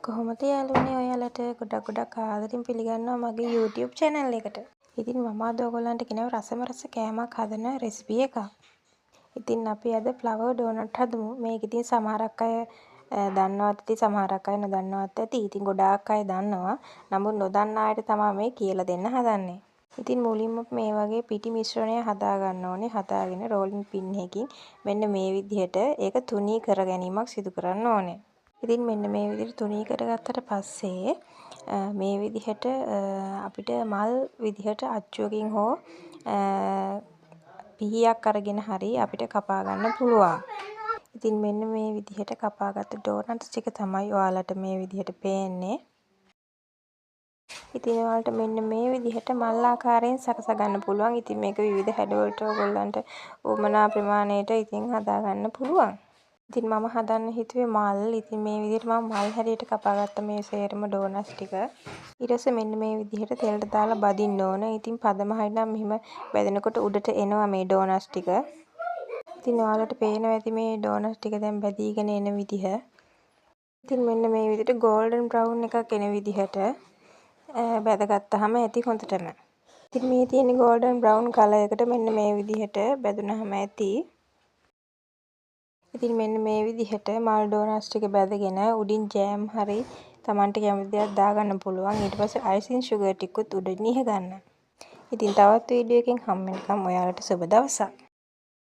කොහොමද යාළුවනේ ඔයාලට ගොඩක් ආදරෙන් පිළිගන්නවා මගේ YouTube channel එකට. ඉතින් මම අද ඔයගොල්ලන්ට ගෙනාව රසම රස කෑමක් හදන රෙසිපි එකක්. ඉතින් අපි අද ෆ්ලවර් ඩෝනට් හදමු. මේක ඉතින් සමහරක් අය දන්නවත් ඇති සමහරක් අය නොදන්නවත් ඇති. ඉතින් ගොඩාක් අය දන්නවා. නමුත් නොදන්න අයට තමයි මේ කියලා දෙන්න හදන්නේ. ඉතින් මුලින්ම මේ වගේ පිටි මිශ්‍රණය හදා ගන්න ඕනේ. හදාගෙන රෝලින් පින් එකකින් මෙන්න මේ විදිහට ඒක තුනී කර ගැනීමක් සිදු කරන්න ඕනේ. ඉතින් මෙන්න මේ විදිහට තුනී කරගත්තට පස්සේ මේ විදිහට අපිට මල් විදිහට අච්චුවකින් හෝ පිහියක් අරගෙන හරි අපිට කපා ගන්න පුළුවන්. ඉතින් මෙන්න මේ විදිහට කපාගත්ත ඩෝනට්ස් ටික තමයි ඔයාලට මේ විදිහට පේන්නේ. ඉතින් ඔයාලට මෙන්න මේ විදිහට මල් ආකාරයෙන් සකසා ගන්න පුළුවන්. ඉතින් මේක විවිධ හැඩවලට ඔයගොල්ලන්ට උවමනා ප්‍රමාණයට ඉතින් හදා ගන්න පුළුවන්. ඉතින් මම හදන්න හිතුවේ මල්. ඉතින් මේ විදිහට මම මල් හැඩයට කපාගත්ත මේ සේරම ඩෝනට්ස් ටික. ඊට පස්සේ මෙන්න මේ විදිහට තෙලට දාලා බදින්න ඕන. ඉතින් පදම හරිනම් මෙහෙම බැදෙනකොට උඩට එනවා මේ ඩෝනට්ස් ටික. ඉතින් ඔයාලට පේනවා ඇති මේ ඩෝනට්ස් ටික දැන් බැදීගෙන එන විදිහ. ඉතින් මෙන්න මේ විදිහට ගෝල්ඩන් බ්‍රවුන් එකක් එන විදිහට බැදගත්තාම ඇති හොඳටම. ඉතින් මේ තියෙන ගෝල්ඩන් බ්‍රවුන් කලර් එකට මෙන්න මේ විදිහට බැදුනහම ඇති. ඉතින් මෙන්න මේ විදිහට මල් ඩෝනට්ස් ටික බැදගෙන උඩින් ජෑම් හරි Tamanට කැමති දේවල් දාගන්න පුළුවන්. ඊට පස්සේ අයිසිං සුගර් ටිකකුත් උඩින් ඉහ ගන්න. ඉතින් තවත් වීඩියෝ එකකින් හම්බ වෙනකම් ඔයාලට සුබ දවසක්.